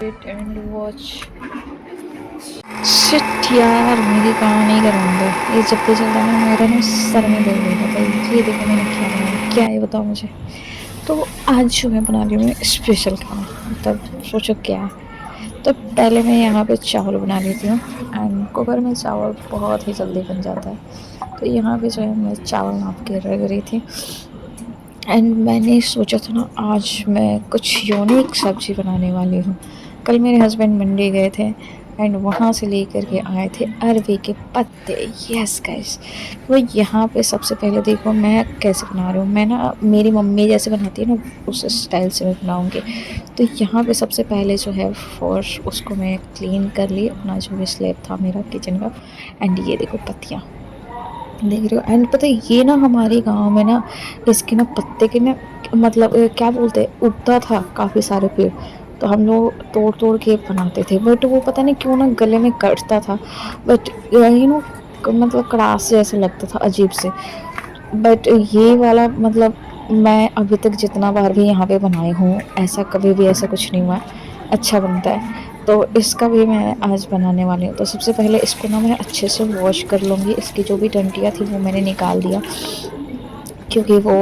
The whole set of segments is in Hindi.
it and watch. शिट यार, मेरी काम नहीं करवाऊंगा ये। जब भी चलता है ना मेरा ना सर में दर्द होता है। ये देखो मैंने क्या बनाया, क्या है बताओ मुझे। तो आज जो मैं बना रही हूँ स्पेशल खाना, मतलब सोचो क्या है। तो पहले मैं यहाँ पे चावल बना लेती हूँ एंड कुकर में चावल बहुत ही जल्दी बन जाता है। तो यहाँ पे जो है मैं चावल नाप के रख रही थी एंड मैंने सोचा था ना आज मैं कुछ यूनिक सब्ज़ी बनाने वाली हूँ। कल मेरे हस्बैंड मंडी गए थे एंड वहाँ से लेकर के आए थे अरबी के पत्ते। यस गाइस, वो यहाँ पे सबसे पहले देखो मैं कैसे बना रही हूँ। मैं ना मेरी मम्मी जैसे बनाती है ना उस स्टाइल से मैं बनाऊँगी। तो यहाँ पे सबसे पहले जो है फर्स्ट उसको मैं क्लीन कर ली, अपना जो भी स्लैब था मेरा किचन का। एंड ये देखो पत्तियाँ देख रहे हो। एंड पता है ये ना हमारे गांव में ना इसके ना पत्ते के ना मतलब क्या बोलते हैं, उगता था काफ़ी सारे पेड़। तो हम लोग तोड़ तोड़ के बनाते थे, बट वो पता नहीं क्यों ना गले में कटता था। बट यही नो मतलब कड़ास जैसा लगता था अजीब से। बट ये वाला मतलब मैं अभी तक जितना बार भी यहाँ पे बनाई हूँ ऐसा कभी भी ऐसा कुछ नहीं हुआ, अच्छा बनता है। तो इसका भी मैं आज बनाने वाली हूँ। तो सबसे पहले इसको ना मैं अच्छे से वॉश कर लूँगी। इसकी जो भी डंडियाँ थी वो मैंने निकाल दिया, क्योंकि वो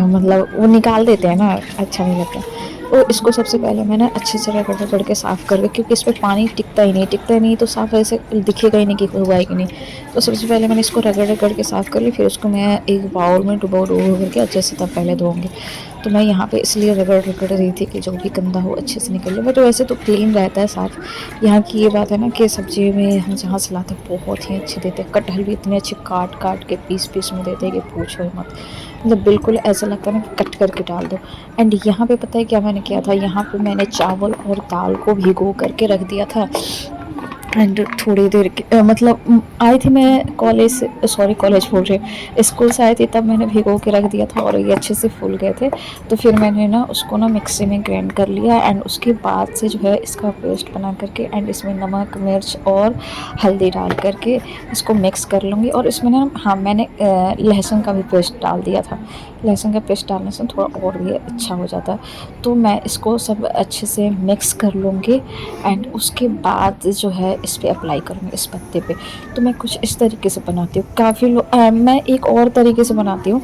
मतलब वो निकाल देते हैं ना, अच्छा नहीं लगता। तो इसको सबसे पहले मैं ना अच्छे से रगड़ रगड़ के साफ़ करके, क्योंकि इस पर पानी टिकता ही नहीं तो साफ़ ऐसे दिखेगा ही नहीं कि हुआ है कि नहीं। तो सबसे पहले मैंने इसको रगड़ रगड़ के साफ़ कर ली, फिर उसको मैं एक बाउल में डुबो डुबो करके अच्छे से तब पहले धोऊंगी। तो मैं यहाँ पे इसलिए रगड़ रगड़ रही थी कि जो भी गंदा हो अच्छे से निकल ले। बट वैसे तो क्लीन रहता है साफ़। यहाँ की ये बात है ना कि सब्ज़ी में हम जहाँ से लाते हैं बहुत ही अच्छे देते हैं। कटहल भी इतने अच्छे काट काट के पीस पीस में देते हैं कि पूछो ही मत। मतलब बिल्कुल ऐसा लगता है ना कि कट करके डाल दो। एंड यहाँ पे पता है क्या मैंने किया था, यहाँ पे मैंने चावल और दाल को भिगो करके रख दिया था। एंड थोड़ी देर मतलब आई थी मैं कॉलेज से, सॉरी कॉलेज बोल रही, स्कूल से आई थी तब मैंने भिगो के रख दिया था और ये अच्छे से फूल गए थे। तो फिर मैंने ना उसको ना मिक्सी में ग्राइंड कर लिया एंड उसके बाद से जो है इसका पेस्ट बना करके एंड इसमें नमक मिर्च और हल्दी डाल करके इसको मिक्स कर लूँगी। और इसमें ना हाँ मैंने लहसुन का भी पेस्ट डाल दिया था। लहसुन का पेस्ट डालने से थोड़ा और भी अच्छा हो जाता है। तो मैं इसको सब अच्छे से मिक्स कर लूँगी एंड उसके बाद जो है इस पर अप्लाई करूँगी इस पत्ते पे। तो मैं कुछ इस तरीके से बनाती हूँ। काफ़ी लोग मैं एक और तरीके से बनाती हूँ।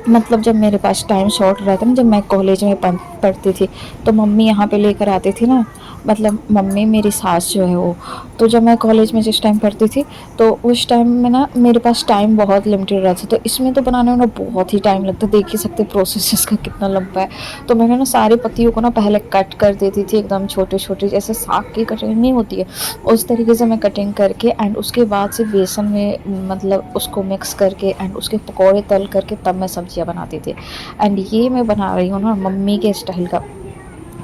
मतलब जब मेरे पास टाइम शॉर्ट रहता ना, जब मैं कॉलेज में पढ़ती थी तो मम्मी यहाँ पे लेकर आती थी ना, मतलब मम्मी मेरी सास जो है वो। तो जब मैं कॉलेज में जिस टाइम पढ़ती थी तो उस टाइम में ना मेरे पास टाइम बहुत लिमिटेड रहता था। तो इसमें तो बनाने में ना बहुत ही टाइम लगता है, देख ही सकते प्रोसेस इसका कितना लंबा है। तो मैंने ना सारी पत्तियों को ना पहले कट कर देती थी एकदम छोटे छोटे, जैसे साग की कटिंग नहीं होती है उस तरीके से मैं कटिंग करके एंड उसके बाद से बेसन में मतलब उसको मिक्स करके एंड उसके पकौड़े तल करके तब मैं सब्जियां बनाती थी। एंड ये मैं बना रही हूँ ना मम्मी के स्टाइल का,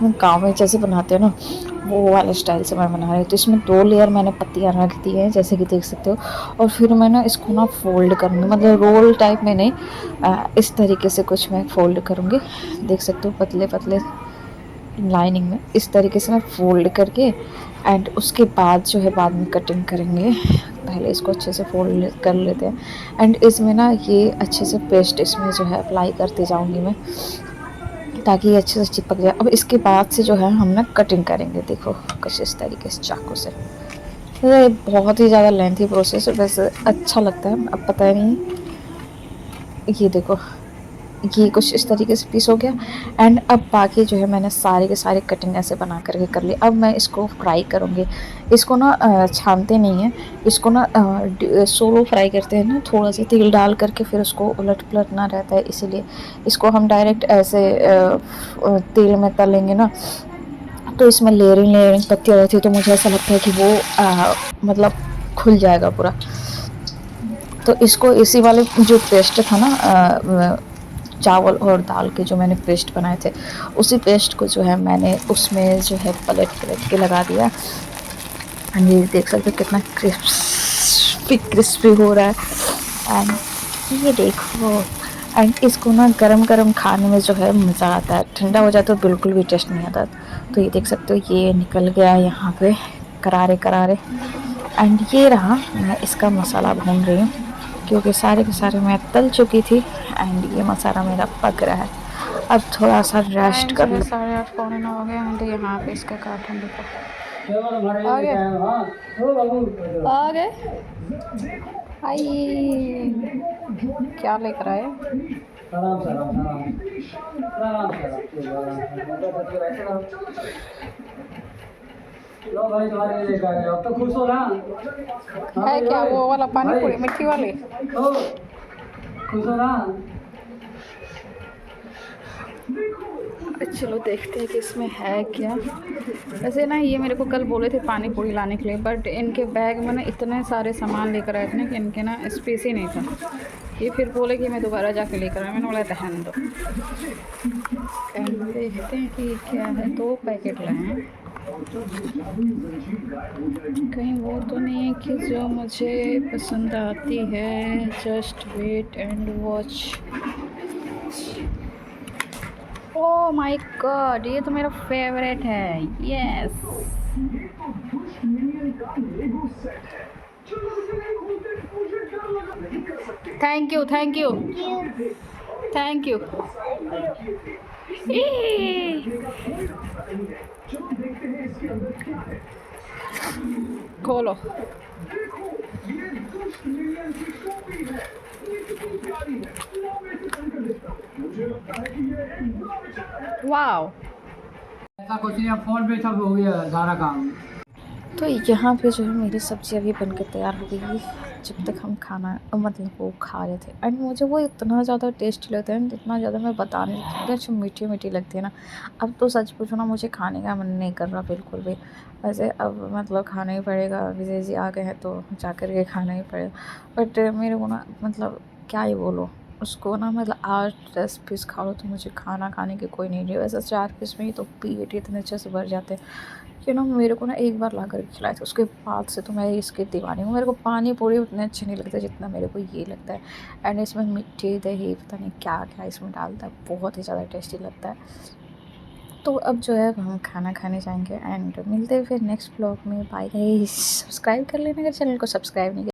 गाँव में जैसे बनाते हैं ना वो वाले स्टाइल से मैं बना रही हूँ। तो इसमें 2 लेयर मैंने पत्तियाँ रख दी हैं जैसे कि देख सकते हो। और फिर मैं ना इसको ना फोल्ड करूँगी, मतलब रोल टाइप में नहीं, इस तरीके से कुछ मैं फोल्ड करूँगी। देख सकते हो पतले पतले लाइनिंग में इस तरीके से मैं फोल्ड करके एंड उसके बाद जो है बाद में कटिंग करेंगे। पहले इसको अच्छे से फोल्ड कर लेते हैं एंड इसमें ना ये अच्छे से पेस्ट इसमें जो है अप्लाई करते जाऊंगी मैं, ताकि ये अच्छे से चिपक जाए। अब इसके बाद से जो है हम ना कटिंग करेंगे, देखो कुछ इस तरीके से चाकू से। ये बहुत ही ज़्यादा लेंथी प्रोसेस है, वैसे अच्छा लगता है, अब पता नहीं। ये देखो ये कुछ इस तरीके से पीस हो गया एंड अब बाकी जो है मैंने सारे के सारे कटिंग ऐसे बना करके कर ली। अब मैं इसको फ्राई करूँगी। इसको ना छानते नहीं हैं, इसको ना सोलो फ्राई करते हैं ना, थोड़ा सा तेल डाल करके फिर उसको उलट पलटना रहता है, इसीलिए इसको हम डायरेक्ट ऐसे तेल में तलेंगे ना तो इसमें लेयरिंग लेयरिंग पत्तियाँ रहती है। तो मुझे ऐसा लगता है कि वो मतलब खुल जाएगा पूरा। तो इसको इसी वाले जो पेस्ट था ना चावल और दाल के जो मैंने पेस्ट बनाए थे उसी पेस्ट को जो है मैंने उसमें जो है पलट पलट के लगा दिया। एंड ये देख सकते हो कितना क्रिस्पी क्रिस्पी हो रहा है। एंड ये देखो एंड इसको ना गरम गरम खाने में जो है मज़ा आता है, ठंडा हो जाए तो बिल्कुल भी टेस्ट नहीं आता। तो ये देख सकते हो ये निकल गया यहाँ पे करारे करारे। एंड ये रहा, मैं इसका मसाला भून रही हूँ क्योंकि सारे के सारे मैं तल चुकी थी एंड ये मसाला मेरा पक रहा है। अब थोड़ा सा रेस्ट कर ले। 8:30 पौने 9 हो गए हैं तो यहाँ पे इसका कार्टून देखो। आ गए आ गए आई क्या लेकर आए? लो भाई तुम्हारे लिए लेकर आए, अब तो खुश हो ना? है क्या वो वाला पानी पूरी मिट्टी वाली? खुश हो ना? चलो देखते हैं कि इसमें है क्या। वैसे ना ये मेरे को कल बोले थे पानी पूरी लाने के लिए, बट इनके बैग में ना इतने सारे सामान लेकर आए थे ना कि इनके ना स्पेस ही नहीं था। ये फिर बोले कि मैं दोबारा जाके लेकर आया। मैंने बोला रहने दो। देखते हैं कि क्या है। 2 पैकेट लाए हैं, कहीं वो तो नहीं है कि जो मुझे पसंद आती है। Just wait and watch. Oh my god, ये तो मेरा फेवरेट है। Yes thank you thank you thank you. खोलो। वाओ, ऐसा कुछ नहीं, अब फोन पे सब हो गया सारा काम। तो यहाँ पे जो है मेरी सब्ज़ी अभी बनकर तैयार हो गई। जब तक हम खाना मतलब वो खा रहे थे, एंड मुझे वो इतना ज़्यादा टेस्टी लगता है, जितना ज़्यादा मैं बता नहीं सकती। अच्छी मीठी मीठी लगती है ना। अब तो सच पूछो ना, मुझे खाने का मन नहीं कर रहा बिल्कुल भी। वैसे अब मतलब खाना ही पड़ेगा, विजय जी आ गए हैं तो जा कर के खाना ही पड़ेगा। बट मेरे को ना मतलब क्या ही बोलो उसको ना, मतलब 8-10 पीस खा लो तो मुझे खाना खाने की कोई नहीं रही। वैसे 4 पीस में ही तो पेट इतने अच्छे से भर जाते हैं कि ना। मेरे को ना एक बार ला कर खिलाए थे, उसके बाद से तो मैं इसकी दीवानी हूँ। मेरे को पानी पूरी उतने अच्छे नहीं लगते जितना मेरे को ये लगता है। एंड इसमें मिट्टी दही पता नहीं क्या क्या इसमें डालता है, बहुत ही ज़्यादा टेस्टी लगता है। तो अब जो है हम खाना खाने जाएंगे एंड मिलते हैं फिर नेक्स्ट ब्लॉग में। बाय गाइस, सब्सक्राइब कर लेना अगर चैनल को सब्सक्राइब नहीं